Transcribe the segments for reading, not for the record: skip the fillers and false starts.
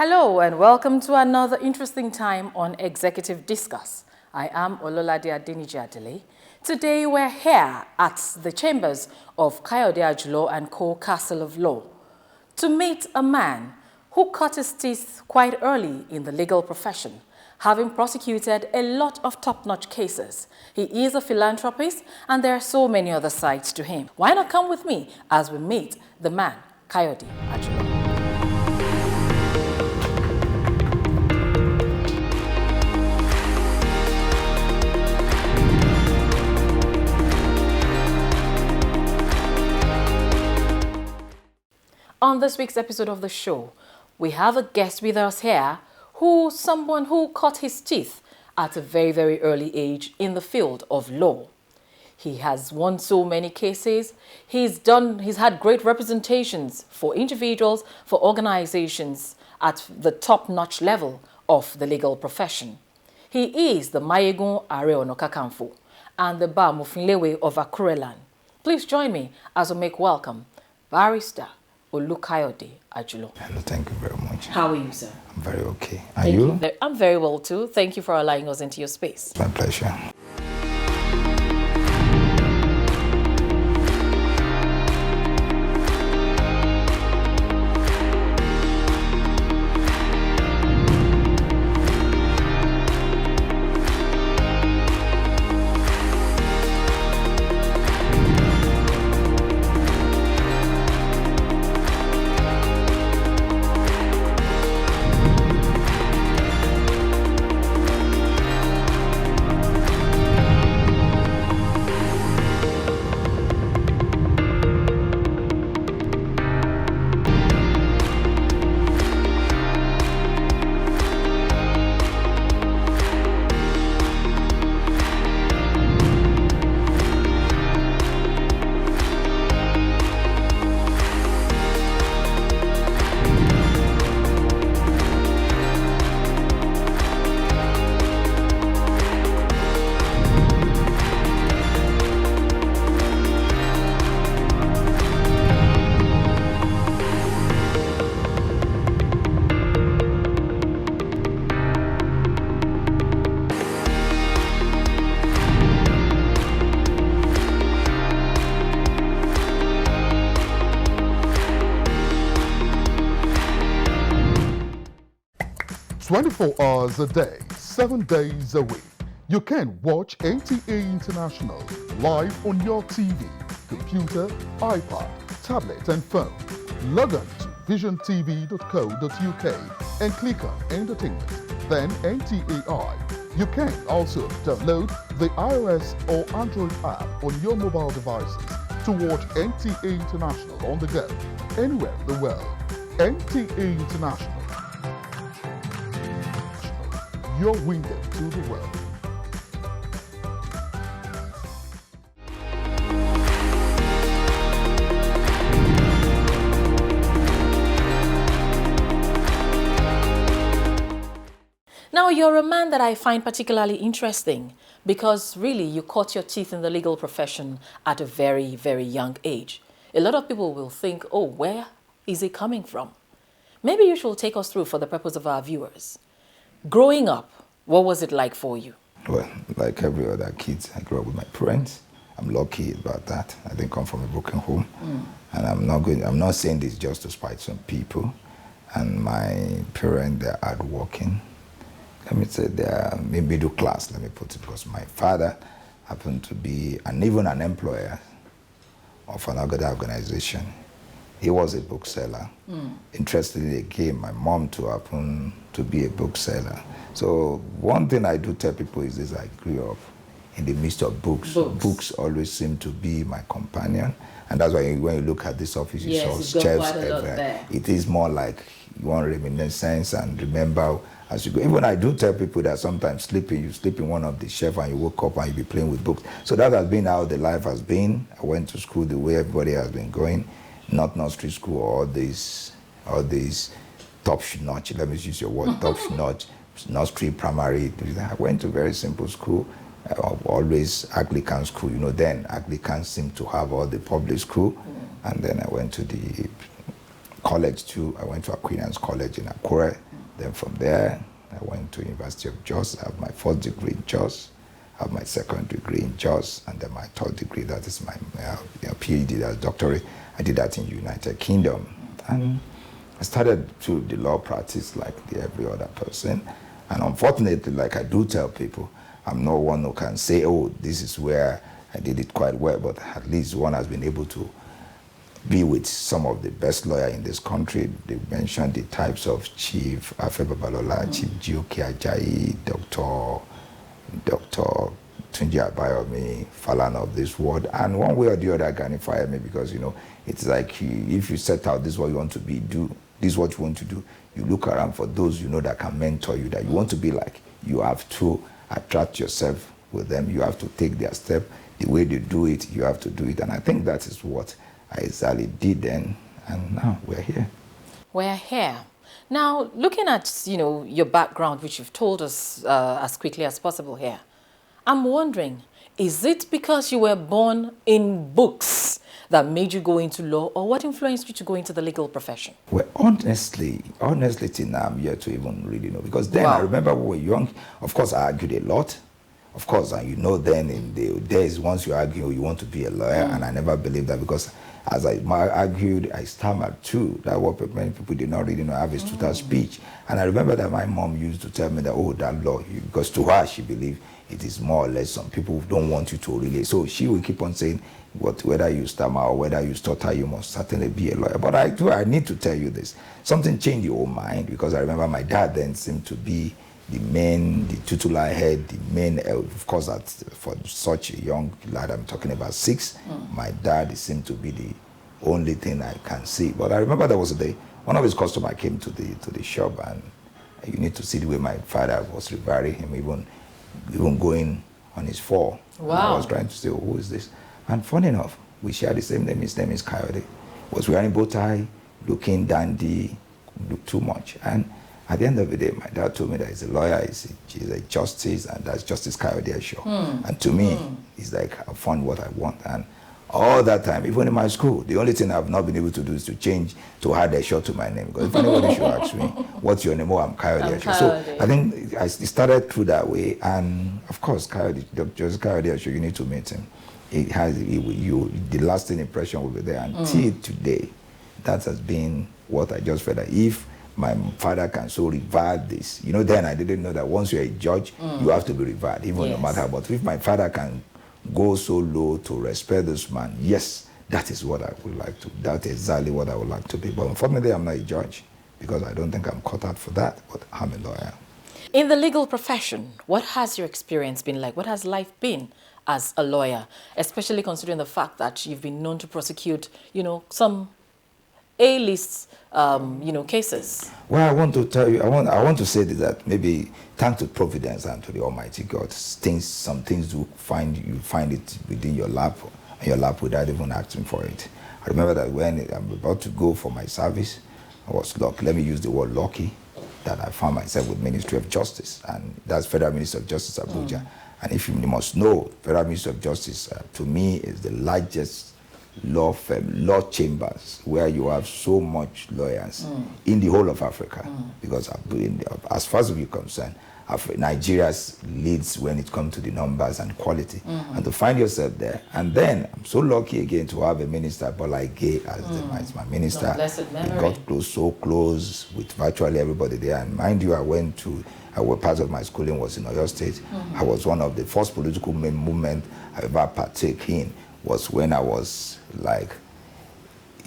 Hello and welcome to another interesting time on Executive Discourse. I am Ololade Adeniji Adele. Today we're here at the chambers of Kayode Ajulo and Co. Castle of Law to meet a man who cut his teeth quite early in the legal profession, having prosecuted a lot of top-notch cases. He is a philanthropist and there are so many other sides to him. Why not come with me as we meet the man, Kayode Ajulo? On this week's episode of the show, we have a guest with us here someone who cut his teeth at a very, very early age in the field of law. He has won so many cases. He's had great representations for individuals, for organizations at the top-notch level of the legal profession. He is the Mayegun Are Ona Kakanfo and the Ba Mofinlewe of Akureland. Please join me as we make welcome Barrister Kayode Ajulo. Thank you very much. How are you, sir? I'm very okay. Are you? I'm very well too. Thank you for allowing us into your space. My pleasure. Hours a day, 7 days a week. You can watch NTA International live on your TV, computer, iPad, tablet and phone. Log on to visiontv.co.uk and click on Entertainment, then NTAI. You can also download the iOS or Android app on your mobile devices to watch NTA International on the go, anywhere in the world. NTA International, your window to the world. Now, you're a man that I find particularly interesting because really you cut your teeth in the legal profession at a very, very young age. A lot of people will think, oh, where is it coming from? Maybe you should take us through for the purpose of our viewers. Growing up, what was it like for you? Well, like every other kid, I grew up with my parents. I'm lucky about that. I didn't come from a broken home. And I'm not saying this just to spite some people. And my parents, they're hardworking. Let me say they're middle class, let me put it, because my father happened to be even an employer of another organization. He was a bookseller. Interestingly, again, my mom too happened to be a bookseller. So one thing I do tell people is this: I grew up in the midst of books. Books always seem to be my companion. And that's why when you look at this office, you saw shelves everywhere. It is more like you want reminiscence and remember as you go. Even I do tell people that sometimes you sleep in one of the shelves and you woke up and you be playing with books. So that has been how the life has been. I went to school the way everybody has been going. Not nursery school or all these top-notch, let me use your word, top-notch, nursery, primary. I went to very simple school, always Anglican school. You know, then Anglicans seem to have all the public school. And then I went to the college too. I went to Aquinas College in Akure. Then from there, I went to University of Jos. I have my first degree in Jos. I have my second degree in Jos, and then my third degree, that is my PhD, that's doctorate. I did that in United Kingdom. And I started to the law practice like every other person. And unfortunately, like I do tell people, I'm not one who can say, oh, this is where I did it quite well, but at least one has been able to be with some of the best lawyers in this country. They mentioned the types of Chief Afe Babalola, Chief G.O.K. Ajayi, Dr. Tunji Abayomi, Falana of this world, and one way or the other can fire me because, you know, it's like if you set out this is what you want to be, do this is what you want to do, you look around for those you know that can mentor you, that you want to be like. You have to attract yourself with them. You have to take their step. The way they do it, you have to do it. And I think that is what I exactly did then, and now we're here. We're here. Now, looking at, you know, your background, which you've told us as quickly as possible here, I'm wondering, is it because you were born in books that made you go into law, or what influenced you to go into the legal profession? Well, honestly, till now, I'm yet to even really know. Because then I remember when we were young, of course, I argued a lot. Of course, and you know then in the days, once you argue, you want to be a lawyer, and I never believed that because as I argued, I stammered too. That what many people did not really know, have a stutter speech. And I remember that my mom used to tell me that, oh, that law, because to her, she believed it is more or less some people don't want you to relate. So she will keep on saying, whether you stammer or whether you stutter, you must certainly be a lawyer. But I need to tell you this. Something changed your mind, because I remember my dad then seemed to be the titular head, the main, of course, that for such a young lad, I'm talking about 6, my dad seemed to be the only thing I can see. But I remember there was a day, one of his customers came to the shop, and you need to see the way my father was revering him, even going on his fall. Wow. I was trying to say, oh, who is this? And funny enough, we share the same name. His name is Kayode. Was wearing bow tie, looking dandy, looked too much. And at the end of the day, my dad told me that he's a lawyer, he's a justice, and that's Justice Kayode Asho. And to me, it's like I found what I want. And all that time, even in my school, the only thing I've not been able to do is to change to add a shot to my name. Because if anybody should ask me, what's your name? Oh, I'm Kayode Asho. So I think I started through that way. And of course, Dr. Justice Kayode Asho, you need to meet him. The lasting impression will be there. Until today, that has been what I just felt that if my father can so revere this, you know, then I didn't know that once you're a judge, you have to be revered, even no matter what. If my father can go so low to respect this man, yes, that is what I would like to. That's exactly what I would like to be. But unfortunately, I'm not a judge, because I don't think I'm cut out for that, but I'm a lawyer. In the legal profession, what has your experience been like? What has life been as a lawyer, especially considering the fact that you've been known to prosecute, you know, some A-list, cases? Well, I want to tell you, I want to say that maybe thanks to Providence and to the Almighty God, some things you find it within your lap without even asking for it. I remember that when I'm about to go for my service, I was lucky, let me use the word lucky, that I found myself with Ministry of Justice, and that's Federal Ministry of Justice, Abuja. And if you must know, Federal Ministry of Justice, to me, is the largest law firm, law chambers, where you have so much lawyers in the whole of Africa. Because as far as we're concerned, Nigeria leads when it comes to the numbers and quality. And to find yourself there, and then I'm so lucky again to have a minister, Bola Ige, as my minister. We got so close with virtually everybody there. And mind you, I was part of my schooling was in Oyo State. I was one of the first political movement I ever partake in was when I was like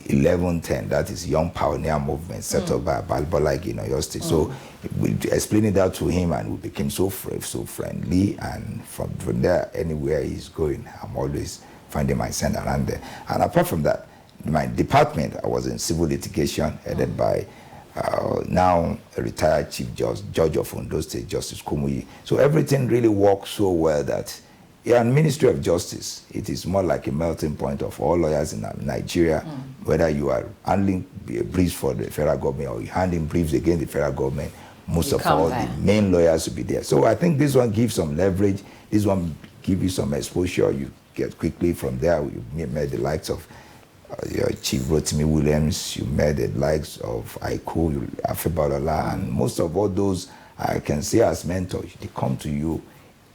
11-10, that is Young Pioneer Movement set up by Bola Ige in Oyo State. So we explained that to him, and we became so friendly, and from there, anywhere he's going, I'm always finding myself around there. And apart from that, my department, I was in civil litigation, headed by now a retired Chief Judge of Ondo State, Justice Kumuyi. So everything really worked so well that in Ministry of Justice, it is more like a melting point of all lawyers in Nigeria, whether you are handling briefs for the federal government or you're handling briefs against the federal government, most of all, the main lawyers will be there. So I think this one gives some leverage, this one gives you some exposure, you get quickly from there, you met the likes of your Chief Rotimi Williams, you met the likes of Aiku, Afebalola, and most of all those I can say as mentors, they come to you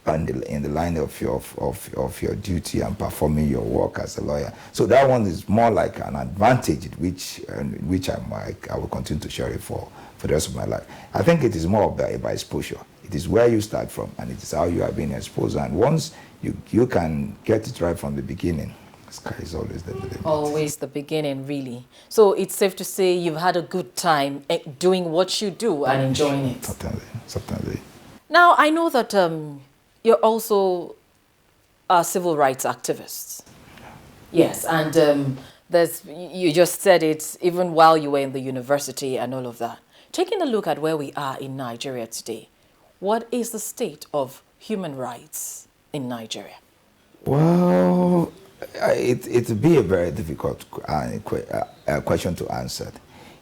in the line of your duty and performing your work as a lawyer. So that one is more like an advantage, which I will continue to share it for the rest of my life. I think it is more about exposure. It is where you start from, and it is how you are being exposed. And once you can get it right from the beginning, sky is always the limit. Always the beginning, really. So it's safe to say you've had a good time doing what you do and enjoying it. Certainly. Now, I know that you're also a civil rights activist. Yes, and you just said it even while you were in the university and all of that. Taking a look at where we are in Nigeria today, what is the state of human rights in Nigeria? Well, it would be a very difficult question to answer,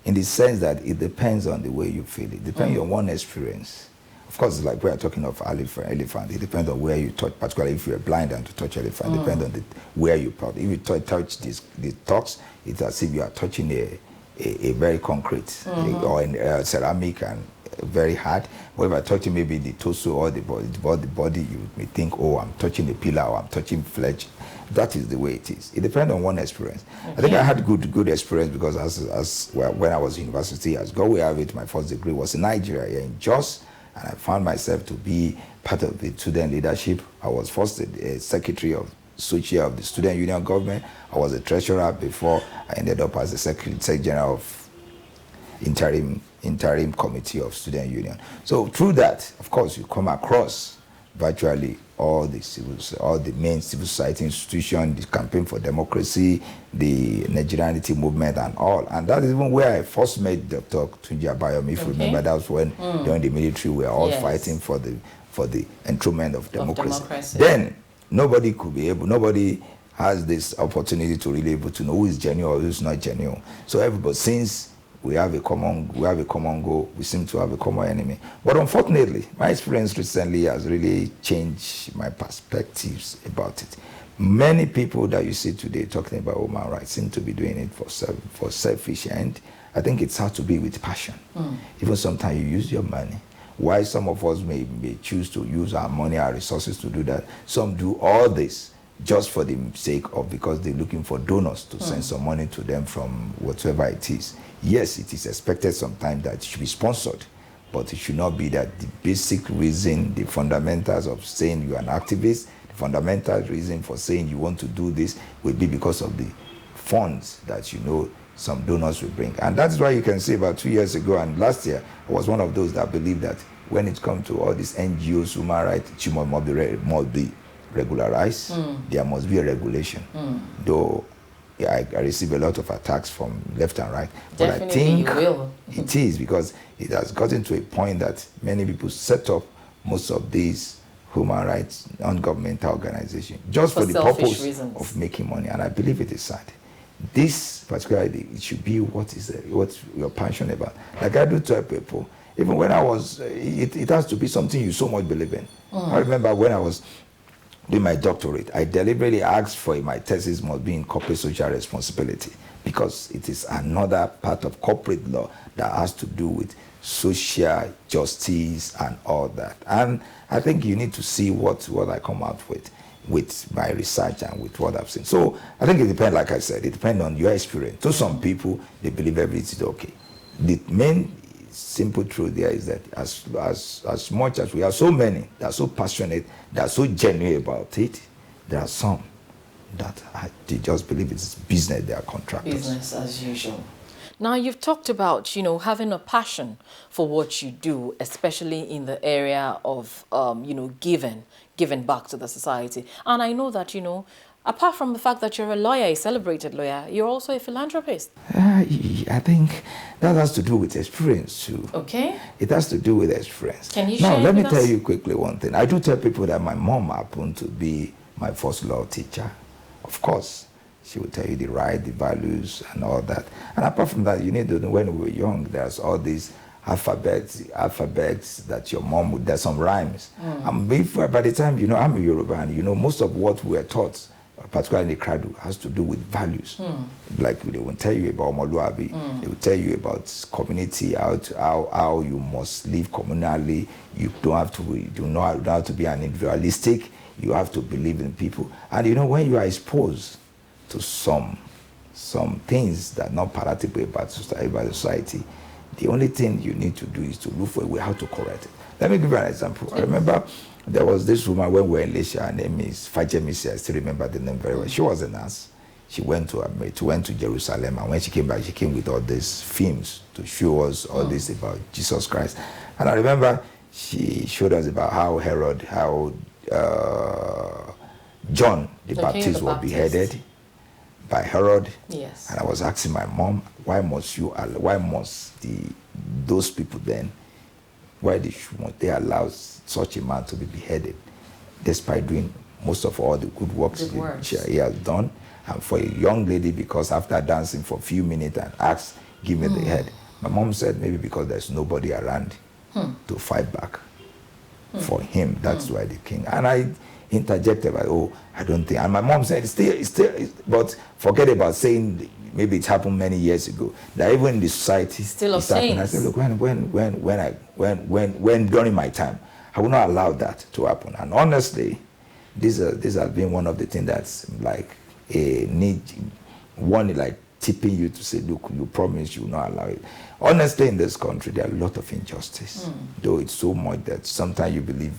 in the sense that it depends on the way you feel. It depends on one experience. Of course, like we are talking of elephant, it depends on where you touch, particularly if you're blind and to touch elephant, it depends on where you touch. If you touch the talks, it's as if you are touching a very concrete or in ceramic and very hard. But if I touch maybe the torso or the body, you may think, oh, I'm touching a pillar or I'm touching flesh. That is the way it is. It depends on one experience. Okay. I think I had good experience because when I was in university, as God will have it, my first degree was in Nigeria, in Jos, and I found myself to be part of the student leadership. I was first a secretary of Associate of the Student Union Government. I was a treasurer before I ended up as the Secretary General of interim committee of student union. So through that, of course, you come across virtually all the main civil society institutions, the campaign for democracy, the Nigerianity movement, and all. And that is even where I first met Dr. Tunji Abayomi. If you remember, that was when during the military we were all fighting for the enthronement of democracy. Then nobody has this opportunity to really able to know who is genuine or who is not genuine. So everybody, since we have a common goal, we seem to have a common enemy. But unfortunately, my experience recently has really changed my perspectives about it. Many people that you see today talking about human rights seem to be doing it for selfish end. I think it's hard to be with passion. Even sometimes you use your money. Why some of us may choose to use our money, our resources to do that. Some do all this just for the sake of, because they're looking for donors to send some money to them from whatever it is. Yes, it is expected sometimes that it should be sponsored, but it should not be that the basic reason, the fundamentals of saying you're an activist, the fundamental reason for saying you want to do this will be because of the funds that some donors will bring. And that's why you can see about 2 years ago and last year, I was one of those that believed that when it comes to all these NGOs, human rights, it must be regularized. There must be a regulation. Though I receive a lot of attacks from left and right. But I think it is, because it has gotten to a point that many people set up most of these human rights non-governmental organizations just for the purpose of making money. And I believe it is sad. This particularly, it should be what you're passionate about. Like I do tell people, even when I was, it has to be something you so much believe in. I remember when I was doing my doctorate, I deliberately asked for my thesis must be in corporate social responsibility, because it is another part of corporate law that has to do with social justice and all that. And I think you need to see what I come out with my research and with what I've seen. So I think it depends, like I said, it depends on your experience. To some people, they believe everything is okay. The main simple truth there is that as much as we are so many that are so passionate, that are so genuine about it, there are some that they just believe it's business, they are contractors. Business as usual. Now, you've talked about, having a passion for what you do, especially in the area of, giving back to the society. And I know that, apart from the fact that you're a lawyer, a celebrated lawyer, you're also a philanthropist. I think that has to do with experience too. Okay. It has to do with experience. Can you share Now, let me with tell us? you quickly one thing. I do tell people that my mom happened to be my first law teacher. Of course, she will tell you the right, the values, and all that. And apart from that, you need to know when we were young, there's all these alphabets that your mom would, there's some rhymes. And by the time, I'm a Yoruba, and most of what we are taught, particularly in the Kradu, has to do with values. Like they will tell you about Omoluabi, they will tell you about community, how you must live communally. You don't have to, you don't have to be an individualistic. You have to believe in people. And you know, when you are exposed to some things that are not palatable about society, the only thing you need to do is to look for a way how to correct it. Let me give you an example. I remember there was this woman when we were in Malaysia. Her name is Fajemisi. I still remember the name very well. She was a nurse. She went to Jerusalem, and when she came back, she came with all these films to show us all this about Jesus Christ. And I remember she showed us about how John the Baptist was beheaded by Herod. Yes. And I was asking my mom, why must those people then, why they allow such a man to be beheaded, despite doing most of all the good works he has done? And for a young lady, because after dancing for a few minutes and asked, give me the head, my mom said maybe because there's nobody around to fight back for him. That's why the king. And I interjected, like, oh, I don't think. And my mom said, it's still, but forget about saying maybe it happened many years ago. That even in the society, still it's happening. I said, look, when during my time, I will not allow that to happen. And honestly, this has been one of the things that's like a need, one like tipping you to say, look, you promise you will not allow it. Honestly, in this country, there are a lot of injustice. Though it's so much that sometimes you believe,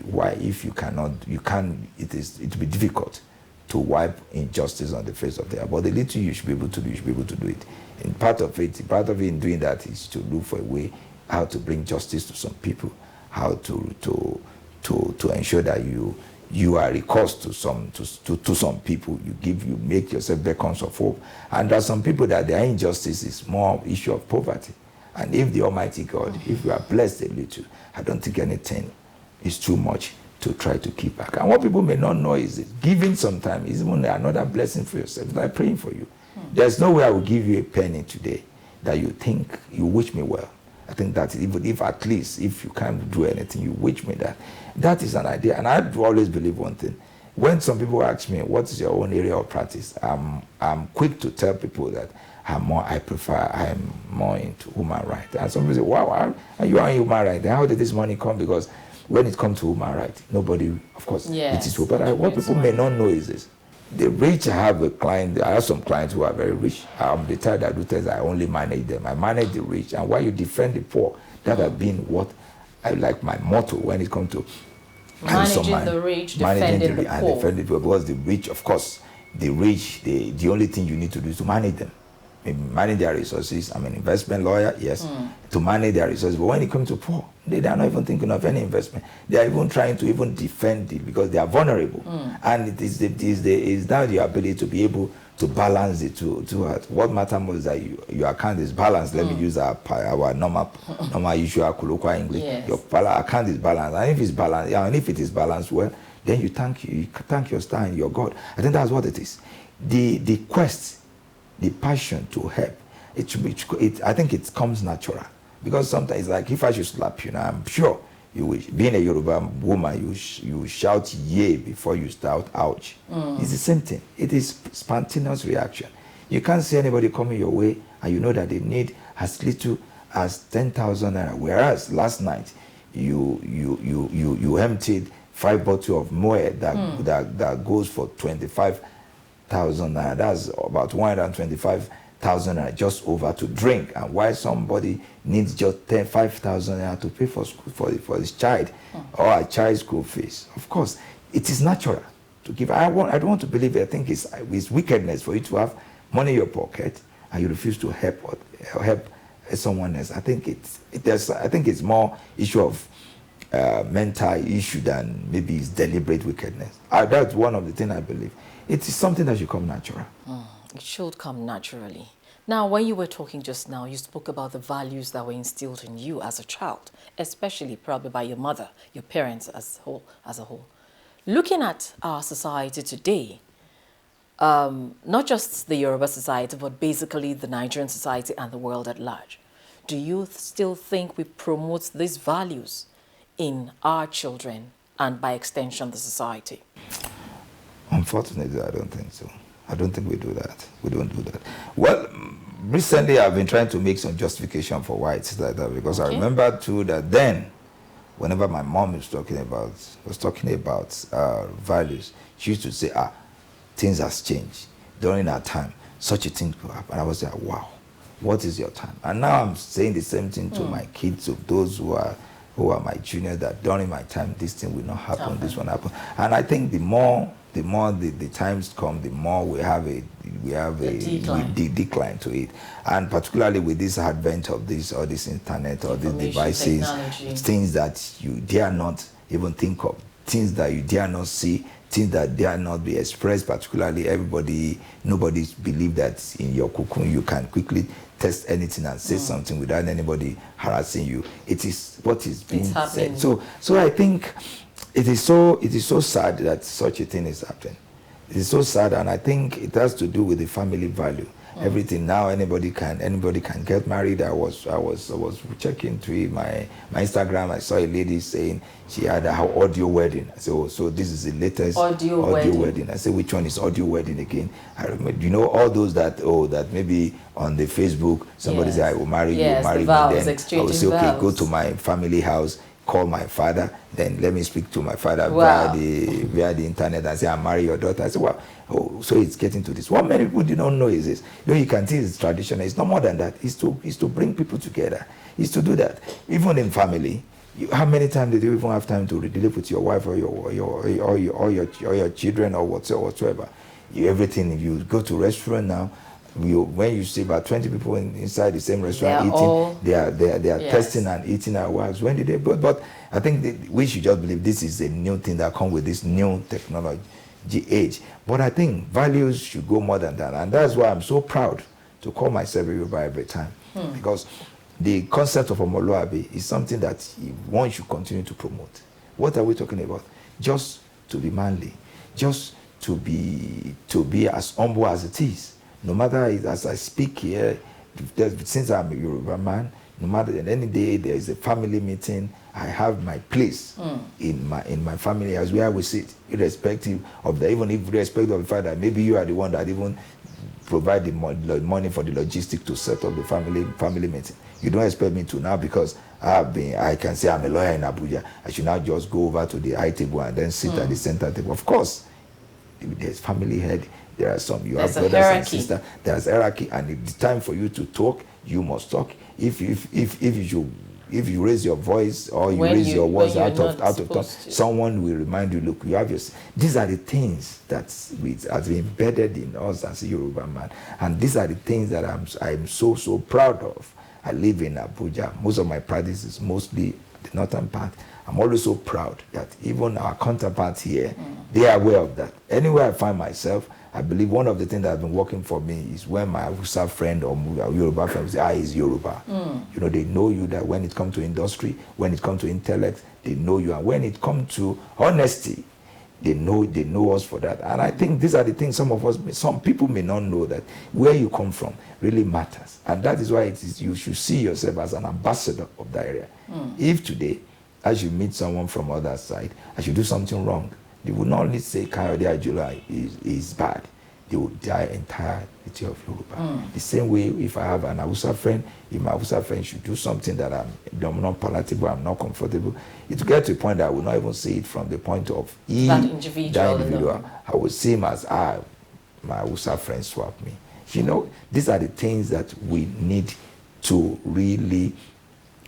why if you cannot, it will be difficult to wipe injustice on the face of the earth. But the little you should be able to do, you should be able to do it. And part of it in doing that is to look for a way how to bring justice to some people, how to ensure that you are recourse to some people. You make yourself beacons of hope. And there are some people that their injustice is more issue of poverty. And if the Almighty God, if you are blessed a little, I don't think anything is too much to try to keep back. And what people may not know is that giving sometimes is even another blessing for yourself. It's like praying for you. There's no way I will give you a penny today that you think you wish me well. I think that even if at least if you can't do anything, you wish me that. That is an idea. And I always believe one thing. When some people ask me, what is your own area of practice? I'm quick to tell people that I'm more into human rights. And some people say, wow, you are in human rights. How did this money come? Because when it comes to human rights, nobody, of course, it is true. But what people may not know is this. The rich, I have some clients who are very rich. I'm the type that do things, I only manage them. I manage the rich. And while you defend the poor, that has been what I like my motto when it comes to managing the rich, defending the poor. Defending the poor. Because the rich, of course, the rich, the only thing you need to do is to manage them. Manage their resources. I'm an investment lawyer, yes, to manage their resources. But when it comes to poor, they are not even thinking of any investment. They are even trying to even defend it because they are vulnerable. And it is now the ability to be able to balance it to what matters most is that your account is balanced. Let me use our normal usual colloquial English. Yes. Your account is balanced, and if it's balanced, and if it is balanced well, then you thank your star and your God. I think that's what it is. The quest, the passion to help, I think it comes natural. Because sometimes it's like if I should slap you now, I'm sure you will, being a Yoruba woman, you shout yay before you shout ouch. It's the same thing. It is spontaneous reaction. You can't see anybody coming your way and you know that they need as little as 10,000 naira. Whereas last night you emptied 5 bottles of moe that goes for 25,000 naira. That's about 125,000 naira just over to drink. And why somebody needs just 5,000 naira to pay for school for his child or a child's school fees. Of course, it is natural to give. I don't want to believe it. I think it's wickedness for you to have money in your pocket and you refuse to help someone else. I think it's more issue of mental issue than maybe it's deliberate wickedness. That's one of the things I believe. It is something that should come natural. It should come naturally. Now, when you were talking just now, you spoke about the values that were instilled in you as a child, especially probably by your mother, your parents as a whole. Looking at our society today, not just the Yoruba society, but basically the Nigerian society and the world at large, do you still think we promote these values in our children and by extension the society? Unfortunately, I don't think so. I don't think we do that. We don't do that. Well, recently I've been trying to make some justification for why it's like that, because I remember too that then, whenever my mom was talking about values, she used to say, things has changed. During our time, such a thing could happen. And I was like, wow, what is your time? And now I'm saying the same thing to my kids, to those who are my juniors, that during my time, this thing will not happen, this will happen. And I think the more the times come, the more we have a decline to it. And particularly with this advent of this internet or these devices, technology, things that you dare not even think of, things that you dare not see, things that dare not be expressed. Particularly nobody believes that in your cocoon you can quickly test anything and say something without anybody harassing you. It is what is being said. So I think it is so sad that such a thing is happening. It is so sad, and I think it has to do with the family value. Everything now, anybody can get married. I was checking through my Instagram. I saw a lady saying she had her audio wedding. I said, so this is the latest audio wedding. I said, which one is audio wedding again? I remember, all those that maybe on the Facebook somebody say, I will marry you, marry me. Then I will say, okay, go to my family house, call my father, then let me speak to my father via the internet and say, I'll marry your daughter. I said, well, so it's getting to this. What many people do not know is this. You can see it's traditional. It's not more than that. It's to bring people together. It's to do that. Even in family, how many times did you even have time to live with your wife or your children or whatsoever? Everything. You go to restaurant now, when you see about 20 people inside the same restaurant they are testing and eating our wives. When did they? But I think we should just believe this is a new thing that comes with this new technology age. But I think values should go more than that, and that's why I'm so proud to call myself a Yoruba every time, because the concept of Omoluabi is something that one should continue to promote. What are we talking about? Just to be manly, just to be as humble as it is. No matter, as I speak here, since I'm a Yoruba man, no matter any day there is a family meeting, I have my place in my family as where we sit, irrespective of irrespective of the fact that maybe you are the one that even provide the money for the logistics to set up the family meeting. You don't expect me to now, because I can say I'm a lawyer in Abuja. I should now just go over to the high table and then sit at the center table. Of course, there's family head. There are some, you have brothers and sisters. There's hierarchy, and it's time for you to talk. You must talk. If you raise your voice or you raise your words out of tone, someone will remind you. Look, you have your. These are the things that has been embedded in us as a Yoruba man, and these are the things that I'm so proud of. I live in Abuja. Most of my practice is mostly the northern part. I'm always so proud that even our counterparts here, they are aware of that. Anywhere I find myself, I believe one of the things that has been working for me is when my Hausa friend or Yoruba friend say, he's Yoruba. They know you, that when it comes to industry, when it comes to intellect, they know you. And when it comes to honesty, they know us for that. And I think these are the things some people may not know, that where you come from really matters. And that is why you should see yourself as an ambassador of that area. If today, as you meet someone from other side, as you do something wrong, they will not only say Kayode Ajulo is bad. They will die entirety of Yoruba. The same way, if I have an Hausa friend, if my Hausa friend should do something that I'm not palatable, I'm not comfortable, it will get to a point that I will not even see it from the point of that individual. I will see him as my Hausa friend swapped me. These are the things that we need to really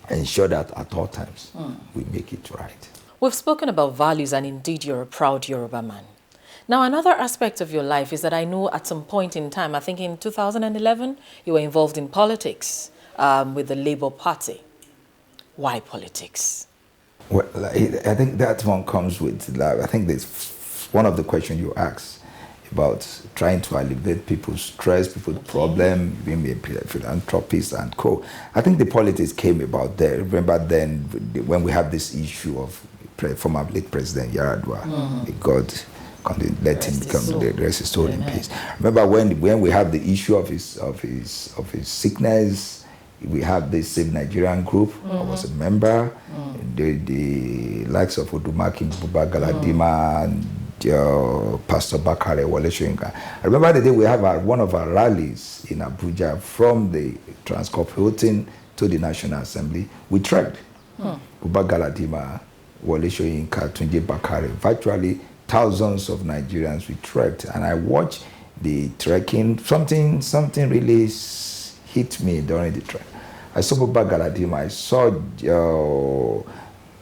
ensure that at all times we make it right. We've spoken about values, and indeed you're a proud Yoruba man. Now, another aspect of your life is that I know at some point in time, I think in 2011, you were involved in politics with the Labour Party. Why politics? Well, I think that one comes with, I think that's one of the questions you asked about trying to alleviate people's stress, people's problem, being a philanthropist and co. I think the politics came about there. Remember then when we have this issue of former late President Yaradua, God let him become the rest is stored in peace. Remember when we have the issue of his sickness, we have the Save Nigerian group. I was a member. The likes of Odumaki, Buba Galadima, and Pastor Bakare Wole Soyinka. I remember the day we have one of our rallies in Abuja from the Transcorp Hilton to the National Assembly. We trekked. Uba Galadima, Wole Soyinka, Tunji Bakare, virtually thousands of Nigerians we trekked, and I watched the trekking. Something really hit me during the trek. I saw Uba Galadima, I saw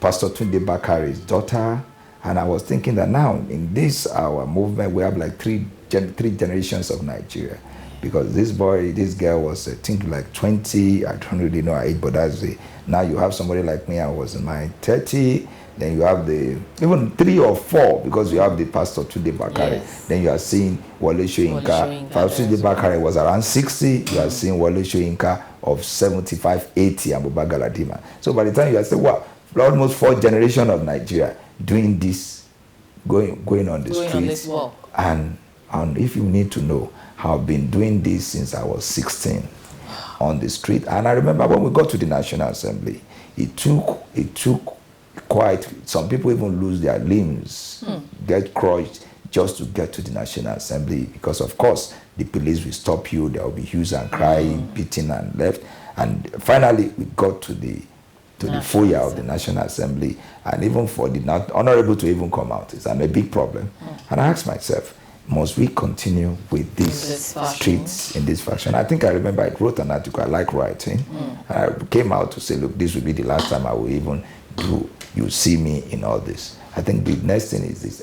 Pastor Tunde Bakare's daughter, and I was thinking that now in this our movement we have like three generations of Nigeria, because this girl was I think like 20. I don't really know her age, but that's it. Now you have somebody like me. I was in my 30. Then you have even 3 or 4, because you have the Pastor Tunde Bakare. Yes. Then you are seeing Wole Soyinka. Pastor Tunde Bakare was around 60. You are seeing Wole Soyinka of 75, 80, and Uba Galadima. So by the time you are saying, wow, almost 4 generations of Nigeria doing this, going on the streets. And if you need to know, I've been doing this since I was 16 on the street. And I remember when we got to the National Assembly, it took quite, some people even lose their limbs, get crushed just to get to the National Assembly, because of course the police will stop you, there will be hues and crying, beating and left. And finally we got to the foyer of the National Assembly, and even for the not honorable to even come out, it's a big problem. And I asked myself, must we continue with these streets in this fashion? I think I remember I wrote an article, I like writing, and I came out to say, look, this will be the last time I will even you see me in all this. I think the next thing is this,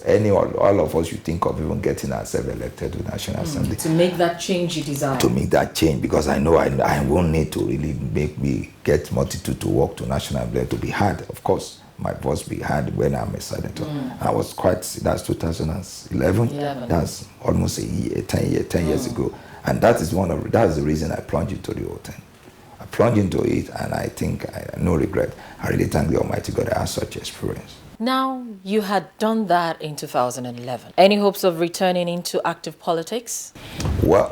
all of us should think of even getting ourselves elected to the National Assembly. To make that change you desire. To make that change, because I know I won't need to really make me get multitude to walk to National Assembly to be heard. Of course, my voice be heard when I'm a senator. I was that's 2011. That's almost a year, 10 years ago. And that's the reason I plunged into the whole thing. I plunged into it, and I think I no regret. I really thank the Almighty God I had such experience. Now, you had done that in 2011. Any hopes of returning into active politics? Well,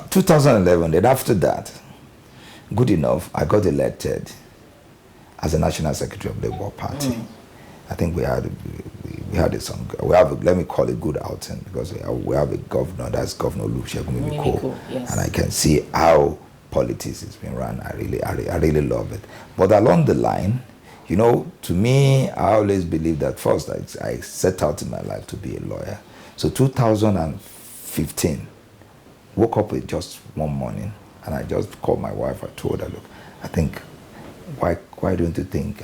2011, then after that, good enough, I got elected as a National Secretary of the Labour Party. I think we have let me call it good outing, because we have a governor, that's Governor Olusegun Mimiko, yes. And I can see how politics has been run. I really love it. But along the line, you know, to me, I always believe that first I set out in my life to be a lawyer. So 2015, woke up with just one morning, and I just called my wife. I told her, look, I think, why don't you think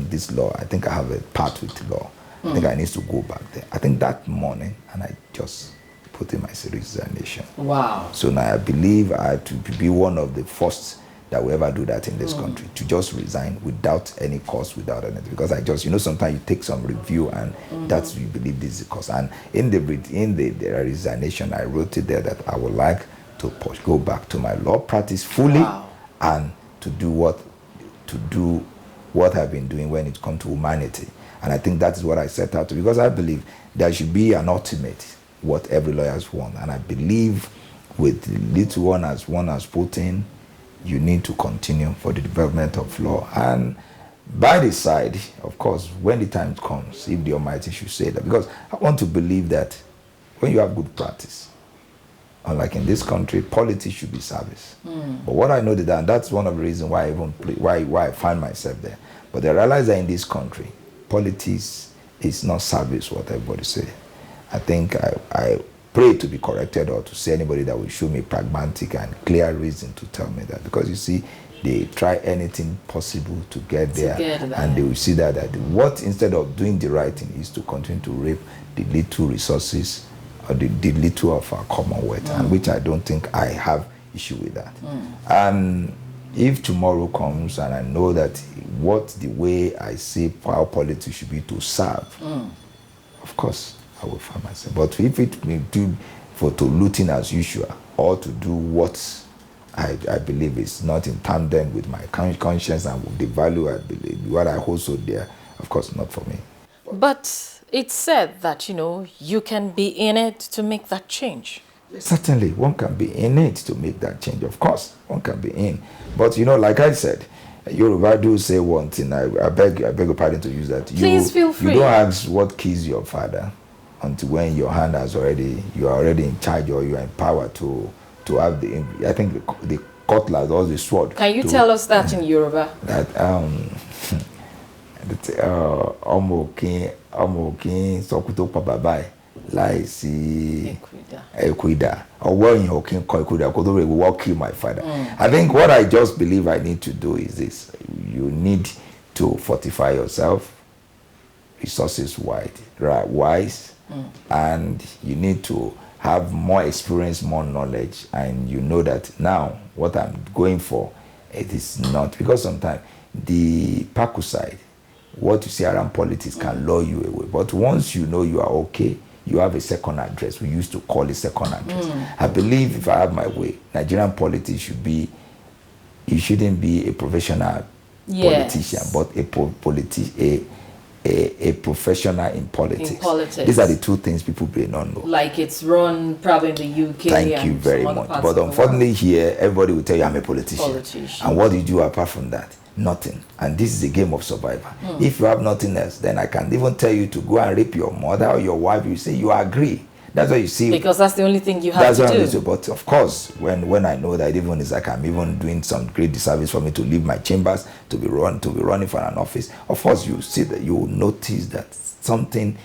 this law, I think I have a part with the law. I think I need to go back there. I think that morning, and I just put in my resignation. Wow. So now I believe I have to be one of the first that will ever do that in this country, to just resign without any cause, without anything. Because I just, sometimes you take some review, and that's, you believe this is the cause. And in the resignation, I wrote it there that I would like to go back to my law practice fully, and to do what I've been doing when it comes to humanity. And I think that is what I set out to, because I believe there should be an ultimate, what every lawyer wants. And I believe with the little one has put in, you need to continue for the development of law. And by the side, of course, when the time comes, if the Almighty should say that, because I want to believe that when you have good practice, unlike in this country, politics should be service. But what I know that, and that's one of the reasons why I find myself there. But I realize that in this country, politics is not service, what everybody say. I think I pray to be corrected, or to see anybody that will show me pragmatic and clear reason to tell me that. Because you see, they try anything possible to get there, and they will see that what, instead of doing the right thing, is to continue to rape the little resources, or the little of our commonwealth, and which I don't think I have issue with that. And if tomorrow comes and I know that the way I see how politics should be to serve, of course I will find myself. But if it may do to looting as usual, or to do what I believe is not in tandem with my conscience and with the value I believe, what I hold so dear, of course not for me. But it's said that, you can be in it to make that change. Certainly, one can be in it to make that change. Of course, one can be in. But, like I said, Yoruba do say one thing. I beg your pardon to use that. Please feel free. You don't ask what kills your father. until when your hand has already, you are already in charge or you are in power to have I think the cutlass or the sword. Can you tell us that in Yoruba? That ọmọ òkín sọkútó pa bàbá ẹ̀ láìsí ẹ̀kúìdá ọwọ́ èèyàn òkín kọ ẹ̀kúìdá kó tó rẹ̀ will kill my father. I think what I just believe I need to do is this: you need to fortify yourself, resources wise, and you need to have more experience, more knowledge, and you know that now what I'm going for, it is not, because sometimes the Paku side, what you see around politics can lure you away. But once you know you are okay, you have a second address. We used to call it second address. I believe if I have my way, Nigerian politics should be, you shouldn't be a professional politician, but a professional in politics. These are the two things people may not know. Like it's run probably in the UK. Thank you very much. But unfortunately here, everybody will tell you I'm a politician. And what do you do apart from that? Nothing. And this is a game of survival. If you have nothing else, then I can even tell you to go and rape your mother or your wife. You say you agree. That's what you see. Because that's the only thing you have to do. But of course, when I know that even it's like I'm even doing some great disservice for me to leave my chambers, to be running for an office, of course you see that, you will notice that something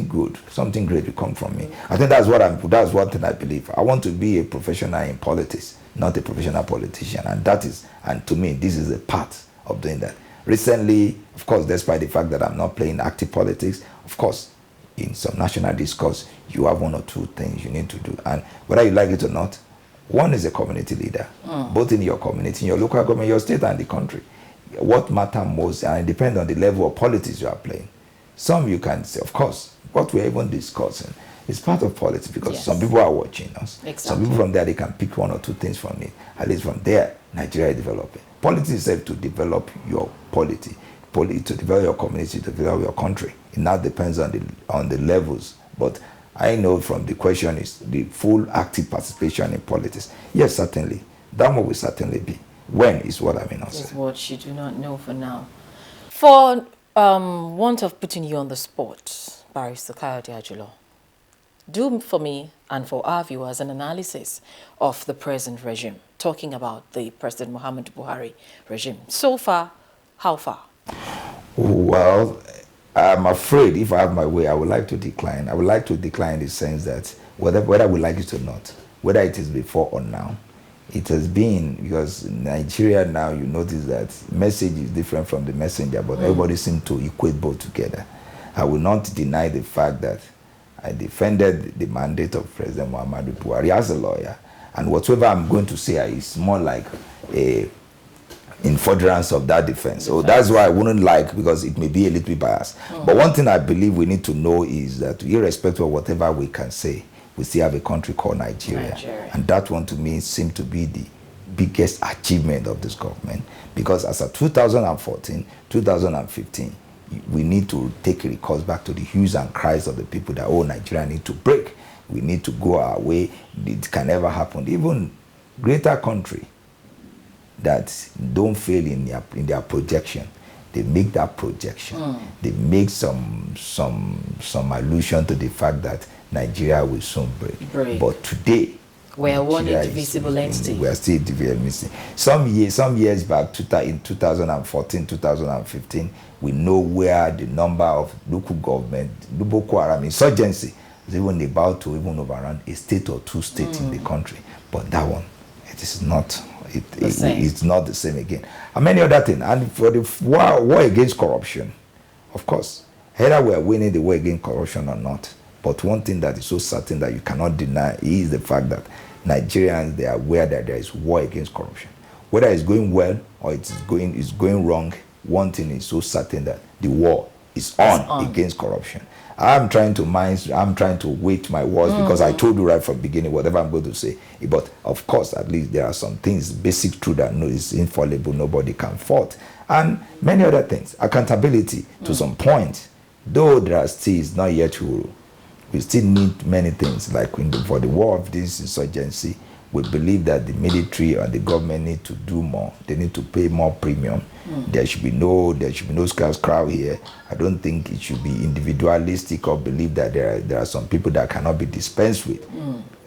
good, something great will come from me. I think that's one thing I believe. I want to be a professional in politics, not a professional politician. And to me, this is a part of doing that. Recently, of course, despite the fact that I'm not playing active politics, of course, in some national discourse, you have one or two things you need to do. And whether you like it or not, one is a community leader, both in your community, in your local government, your state, and the country. What matters most, and it depends on the level of politics you are playing. Some you can say, of course, what we're even discussing is part of politics, because some people are watching us. Exactly. Some people from there, they can pick one or two things from it. At least from there, Nigeria is developing. Politics is safe to develop your polity, to develop your community, to develop your country. It now depends on the levels. But I know from the question is the full active participation in politics. Yes, certainly. That one will certainly be. When is what I mean. Is what you do not know for now. For want of putting you on the spot, Barrister Kayode Ajulo, do for me and for our viewers an analysis of the present regime, talking about the President Muhammadu Buhari regime. So far, how far? Well, I'm afraid if I have my way, I would like to decline. I would like to decline in the sense that whether we like it or not, whether it is before or now, it has been, because in Nigeria now, you notice that message is different from the messenger, but everybody seems to equate both together. I will not deny the fact that I defended the mandate of President Muhammadu Buhari as a lawyer, and whatever I'm going to say is more like in furtherance of that defense. So that's why I wouldn't like, because it may be a little bit biased. But one thing I believe we need to know is that irrespective of whatever we can say, we still have a country called Nigeria. And that one to me seemed to be the biggest achievement of this government, because as of 2014, 2015, we need to take a recourse back to the hues and cries of the people that, oh, Nigeria need to break. We need to go our way. It can never happen. Even greater country that don't fail in their projection, they make that projection. They make some allusion to the fact that Nigeria will soon break. But today, we are one indivisible entity. We are still divisible. Some years back, in 2014, 2015, we know where the number of local government, Boko Haram insurgency, is even about to even overrun a state or two states in the country. But that one, it is not. It's not the same again. And many other things. And for the war against corruption, of course, either we are winning the war against corruption or not. But one thing that is so certain that you cannot deny is the fact that Nigerians, they are aware that there is war against corruption. Whether it's going well or it's going wrong, one thing is so certain, that the war is on against corruption. I'm trying to weight my words, because I told you right from the beginning whatever I'm going to say. But of course, at least there are some things, basic truth that is infallible, nobody can fault. And many other things. Accountability to some point, though there are still not yet rule. We still need many things, like for the war of this insurgency, we believe that the military or the government need to do more. They need to pay more premium. There should be no scarce crowd here. I don't think it should be individualistic or believe that there are some people that cannot be dispensed with.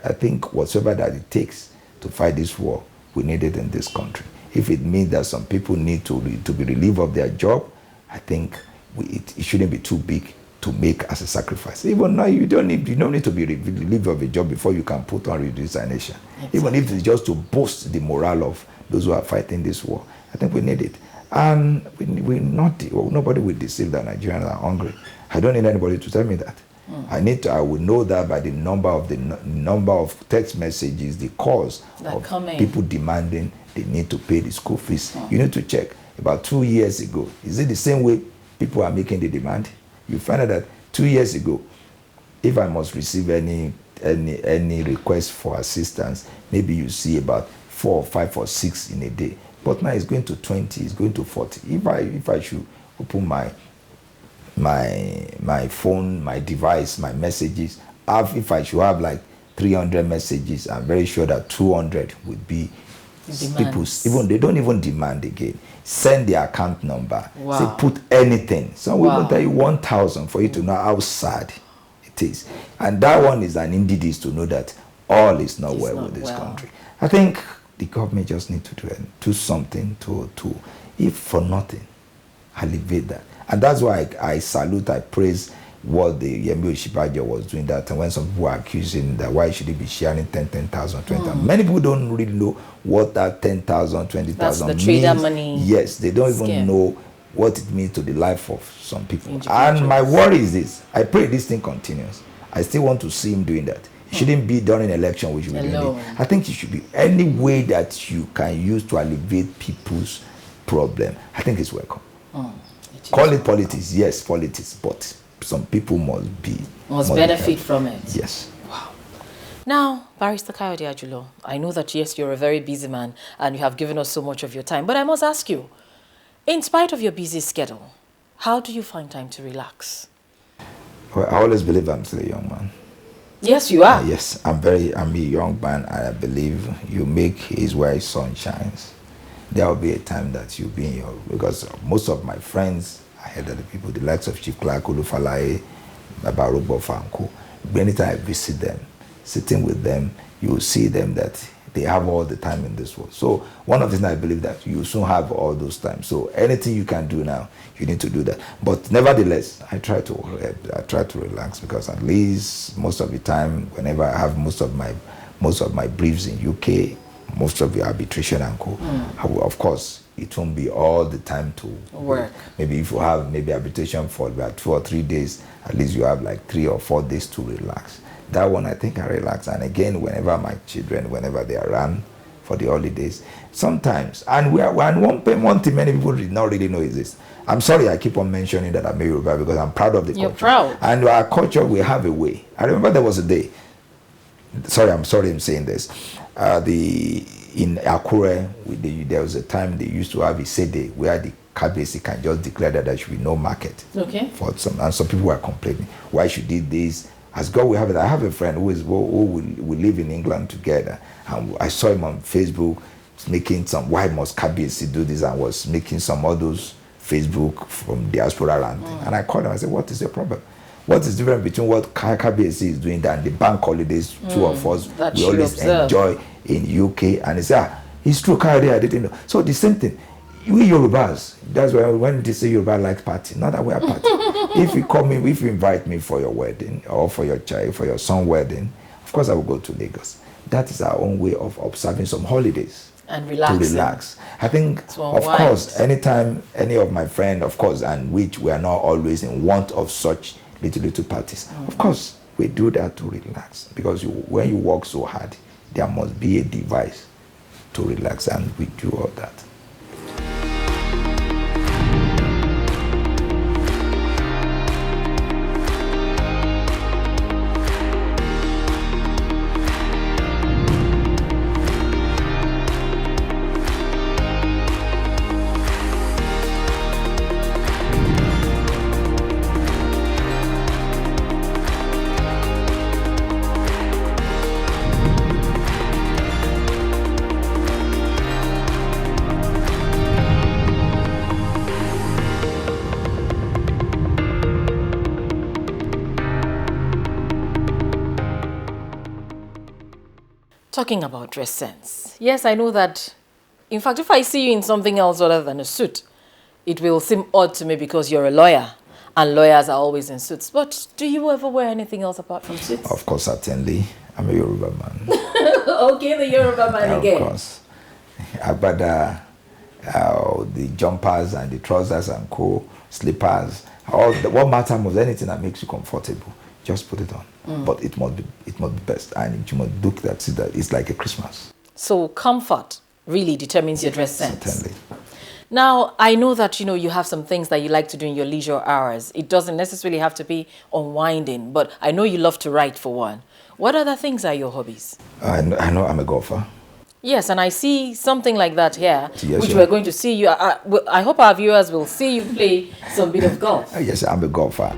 I think whatsoever that it takes to fight this war, we need it in this country. If it means that some people need to be relieved of their job, I think it shouldn't be too big to make as a sacrifice. Even now, you don't need to be relieved of a job before you can put on resignation. Exactly. Even if it's just to boost the morale of those who are fighting this war, I think we need it. And nobody will deceive that Nigerians are hungry. I don't need anybody to tell me that. I will know that by the number of text messages, the calls of people demanding they need to pay the school fees. You need to check. About 2 years ago, is it the same way people are making the demand? You find out that 2 years ago, if I must receive any request for assistance, maybe you see about 4 or 5 or 6 in a day. But now it's going to 20, it's going to 40. If I should open my phone, my device, my messages, if I should have like 300 messages, I'm very sure that 200 would be people. Even they don't even demand again. Send the account number. Wow. Say put anything. Some will tell you 1,000 for you to know how sad it is. And that one is an indicator to know that all is not well with this country. I think the government just need to do something to if for nothing, alleviate that. And that's why I salute, I praise what the Yemi Oshibajo was doing that. And when some people are accusing that why should he be sharing 10,000, 20,000? Many people don't really know what that 10,000, 20,000 means. That's the trader money. Yes, they don't even know what it means to the life of some people. And my worry is this. I pray this thing continues. I still want to see him doing that. It shouldn't be during an election, we should be doing it. I think it should be any way that you can use to alleviate people's problem. I think it's welcome. Call it politics, yes, politics, but some people must benefit from it. Yes. Wow. Now, Barrister Kayode Ajulo, I know that yes, you're a very busy man and you have given us so much of your time, but I must ask you, in spite of your busy schedule, how do you find time to relax? Well, I always believe I'm still a young man. Yes, you are. Yes, I'm a young man, and I believe you make haze where sun shines. There will be a time that you'll be in your, because most of my friends, I heard that the people, the likes of Chief Clark, Olufalaye, Babarubo Fanko, anytime I visit them, sitting with them, you will see them that they have all the time in this world. So one of the things I believe that you soon have all those times. So anything you can do now, you need to do that. But nevertheless, I try to relax, because at least most of the time, whenever I have most of my briefs in UK, most of the arbitration and co, of course, it won't be all the time to work. Maybe if you have arbitration for about 2 or 3 days, at least you have like 3 or 4 days to relax. That one, I think I relax. And again, whenever my children, whenever they are around for the holidays, sometimes, and one thing many people did not really know is this. I'm sorry I keep on mentioning that I'm a Yoruba, because I'm proud of the culture. You're proud. And our culture, we have a way. I remember there was a day, I'm sorry I'm saying this, in Akure, there was a time they used to have a day where the Kabesi can just declare that there should be no market. Okay. And some people were complaining, why should they do this? As God will have it. I have a friend who we live in England together, and I saw him on Facebook making some, why must Kabesi do this, and was making some others Facebook from diaspora land. And I called him, I said, what is your problem? What is the difference between what Kabesi is doing and the bank holidays two of us we always enjoy in UK? And he said, it's true, Kayode, I didn't know. So the same thing, we Yorubas, that's why when they say Yoruba like party, not that we are party. If you invite me for your wedding or for your child, for your son's wedding, of course I will go to Lagos. That is our own way of observing some holidays. And relaxing. To relax. I think, of course, anytime any of my friends, of course, and which we are not always in want of such little parties. Of course, we do that to relax, because when you work so hard, there must be a device to relax, and we do all that. Talking about dress sense. Yes, I know that. In fact, if I see you in something else other than a suit, it will seem odd to me because you're a lawyer and lawyers are always in suits. But do you ever wear anything else apart from suits? Of course, certainly. I'm a Yoruba man. Okay, the Yoruba man Yeah, again. of course. But the jumpers and the trousers and slippers, what matters most, anything that makes you comfortable, just put it on. But it must be best, and you must look that, see that it's like a Christmas. So comfort really determines your dress sense. Certainly. Now, I know that, you have some things that you like to do in your leisure hours. It doesn't necessarily have to be unwinding, but I know you love to write for one. What other things are your hobbies? I know I'm a golfer. Yes, and I see something like that here, Yes, which yeah. we're going to see you. I hope our viewers will see you play some bit of golf. Yes, I'm a golfer.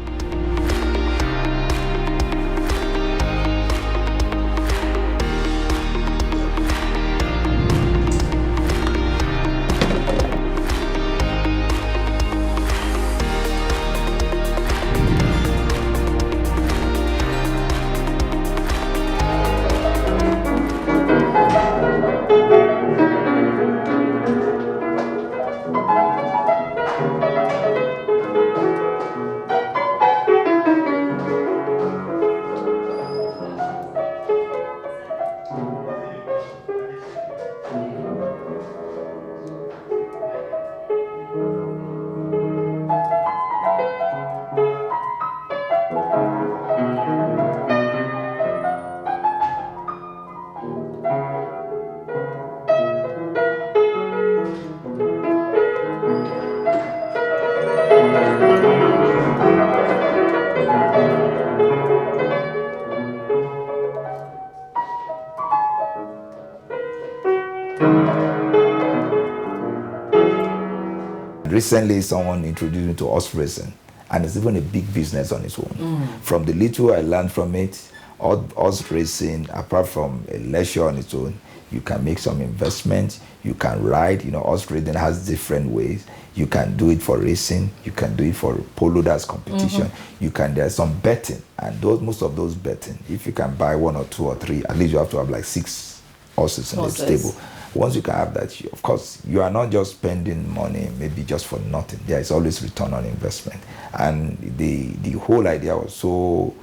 Recently, someone introduced me to horse racing, and it's even a big business on its own. From the little I learned from it, horse racing, apart from a leisure on its own, you can make some investments, you can ride, horse riding has different ways. You can do it for racing, you can do it for polo, that's competition. There's some betting, and most of those betting, if you can buy 1 or 2 or 3, at least you have to have like 6 horses in the stable. Once you can have that, of course, you are not just spending money maybe just for nothing. There is always return on investment. And the whole idea was so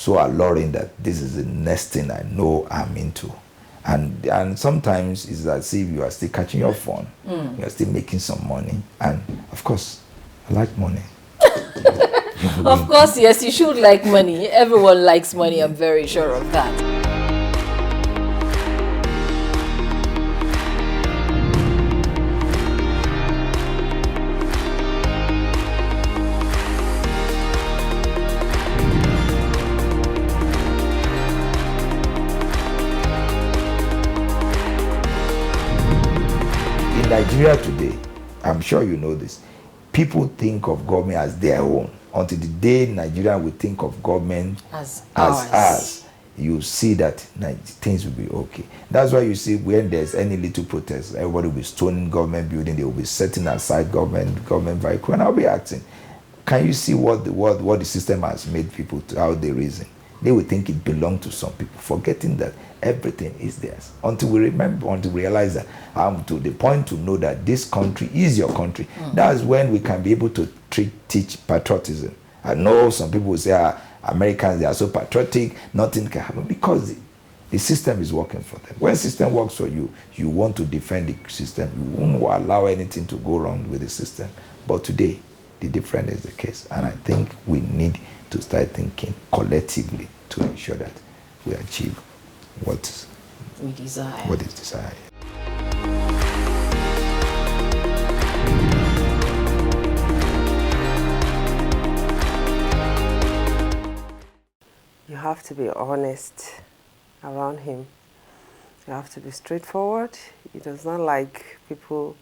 alluring that this is the next thing I know I'm into. And sometimes it's as if you are still catching your phone. You are still making some money. And of course, I like money. Of course, yes, you should like money. Everyone likes money, I'm very sure of that. Nigeria today, I'm sure you know this, people think of government as their own. Until the day Nigeria will think of government as ours, you see that things will be okay. That's why you see when there's any little protest, everybody will be stoning government building, they will be setting aside government vehicle, and I'll be asking, can you see what the system has made people to, how they reason? They will think it belongs to some people, forgetting that everything is theirs. Until we realize that I'm to the point to know that this country is your country. That's when we can be able to teach patriotism. I know some people will say, Americans, they are so patriotic, nothing can happen, because the system is working for them. When the system works for you, you want to defend the system. You won't allow anything to go wrong with the system. But today, the different is the case. And I think we need to start thinking collectively to ensure that we achieve what we desire. What is desired. You have to be honest around him. You have to be straightforward. He does not like people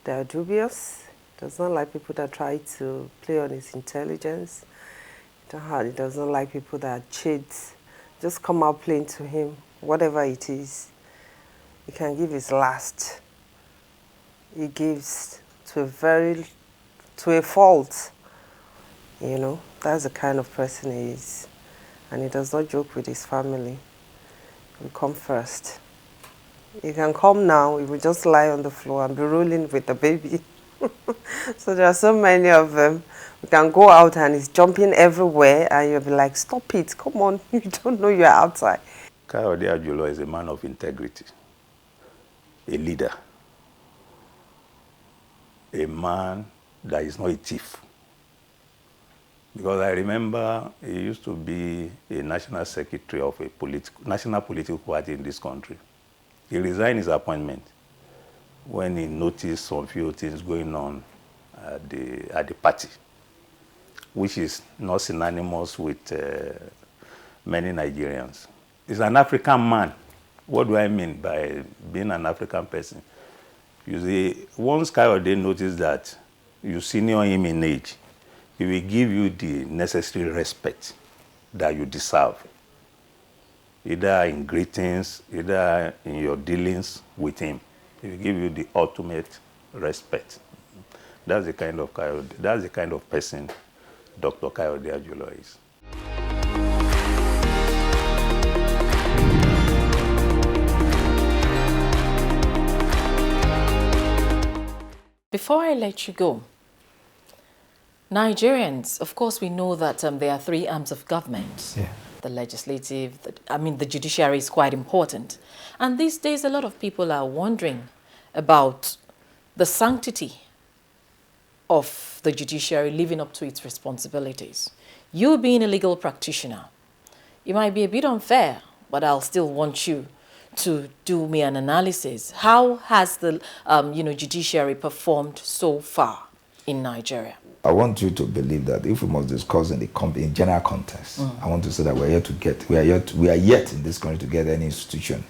that are dubious. He does not like people that try to play on his intelligence. He does not like people that cheat. Just come out plain to him, whatever it is. He can give his last. He gives to a fault. That's the kind of person he is. And he does not joke with his family. He will come first. You can come now, you will just lie on the floor and be rolling with the baby. So there are so many of them. You can go out and it's jumping everywhere and you'll be like, stop it, come on, you don't know you're outside. Kayode Ajulo is a man of integrity, a leader, a man that is not a thief. Because I remember he used to be a national secretary of a national political party in this country. He resigned his appointment when he noticed some few things going on at the party, which is not synonymous with many Nigerians. He's an African man. What do I mean by being an African person? You see, once Kayode noticed that you senior him in age, he will give you the necessary respect that you deserve, either in greetings, either in your dealings with him. He will give you the ultimate respect. That's the kind of Kayode, that's the kind of person Dr. Kayode Ajulo is. Before I let you go, Nigerians, of course, we know that there are three arms of government. Yeah. The legislative, the judiciary is quite important. And these days, a lot of people are wondering about the sanctity of the judiciary living up to its responsibilities. You being a legal practitioner, it might be a bit unfair, but I'll still want you to do me an analysis. How has the judiciary performed so far in Nigeria? I want you to believe that if we must discuss in in general context, I want to say that we are yet in this country to get any institution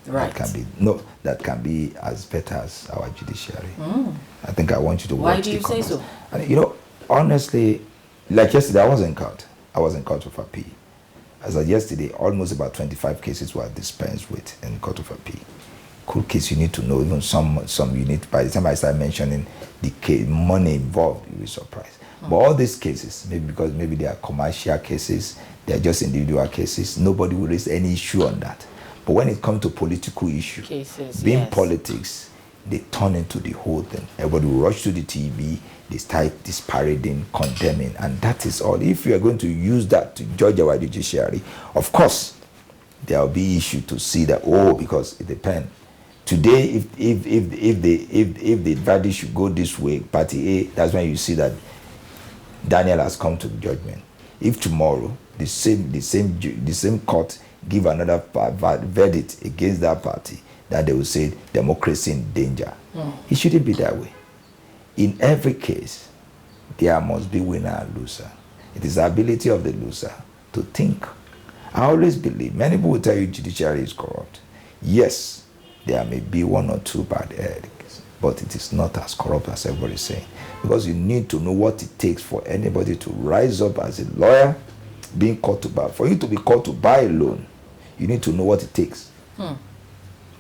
Right. that can be as better as our judiciary. I think I want you to. Why do you say so? And, honestly, like yesterday, I was in court. I was in court of appeal. As of yesterday, almost about 25 cases were dispensed with in court of appeal. Court case, you need to know, even some you need. By the time I start mentioning the money involved, you'll be surprised. But all these cases, maybe they are commercial cases, they are just individual cases. Nobody will raise any issue on that. But when it comes to political issues, being politics, they turn into the whole thing. Everybody will rush to the TV, they start disparaging, condemning, and that is all. If you are going to use that to judge our judiciary, of course, there will be issue to see that, because it depends. Today, if the verdict should go this way, party A, that's when you see that Daniel has come to judgment. If tomorrow the same court give another verdict against that party, that they will say democracy in danger. It shouldn't be that way. In every case, there must be winner and loser. It is the ability of the loser to think. I always believe, many people will tell you judiciary is corrupt. Yes, there may be one or two bad eggs, but it is not as corrupt as everybody is saying. Because you need to know what it takes for anybody to rise up as a lawyer, being called to bar. For you to be called to buy a loan, you need to know what it takes.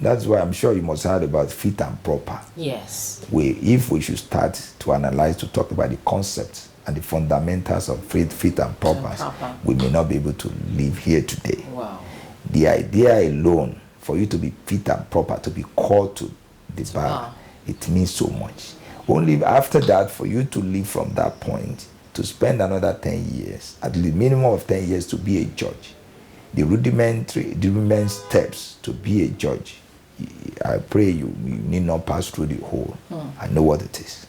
That's why I'm sure you must have heard about fit and proper. Yes. If we should start to analyze, to talk about the concepts and the fundamentals of fit and proper, we may not be able to live here today. Wow. The idea alone, for you to be fit and proper, to be called to the bar, it means so much. Only after that, for you to live from that point, to spend another 10 years, at the minimum of 10 years to be a judge, the rudimentary steps to be a judge, I pray you need not pass through the whole. I know what it is.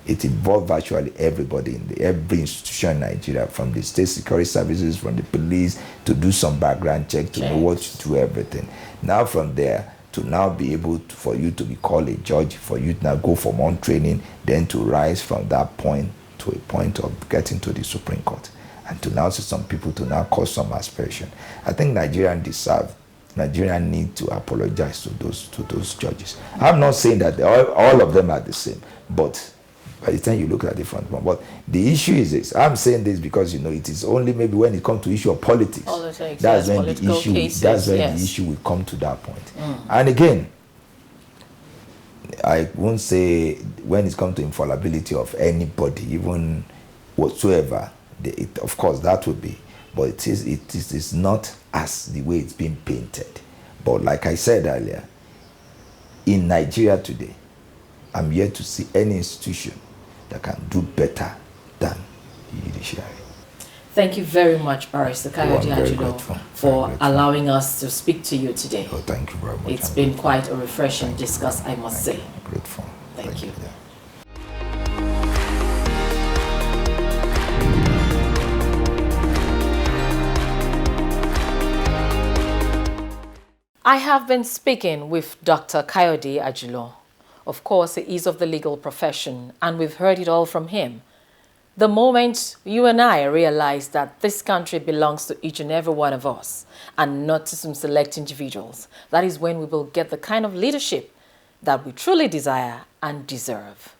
It involves virtually everybody in every institution in Nigeria, from the state security services, from the police, to do some background check, to know what to do, everything. Now from there, to now be able for you to be called a judge, for you to now go for more training, then to rise from that point to a point of getting to the Supreme Court, and to now see some people to now cause some aspiration. I think Nigerians need to apologize to those judges. I'm not saying that all of them are the same, but by the time you look at the front one. But the issue is this. I'm saying this because it is only maybe when it comes to issue of politics. That's when the issue will come to that point. And again, I won't say when it comes to infallibility of anybody, even whatsoever. Of course, that would be, but it is not as the way it's been painted. But like I said earlier, in Nigeria today, I'm yet to see any institution that can do better than the judiciary. Thank you very much, Barrister Kayode Ajulo, for allowing us to speak to you today. Oh, thank you very much. It's been quite a refreshing discuss, I must say. Grateful. Thank you. Yeah. I have been speaking with Dr. Kayode Ajulo. Of course, he is of the legal profession, and we've heard it all from him. The moment you and I realize that this country belongs to each and every one of us and not to some select individuals, that is when we will get the kind of leadership that we truly desire and deserve.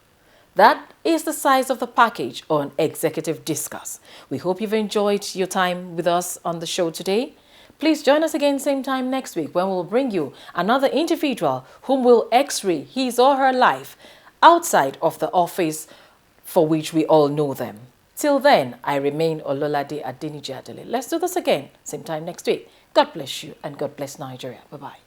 That is the size of the package on Executive Discourse. We hope you've enjoyed your time with us on the show today. Please join us again same time next week when we'll bring you another individual whom will x-ray his or her life outside of the office for which we all know them. Till then, I remain Ololade Adeniji Adele. Let's do this again, same time next week. God bless you and God bless Nigeria. Bye-bye.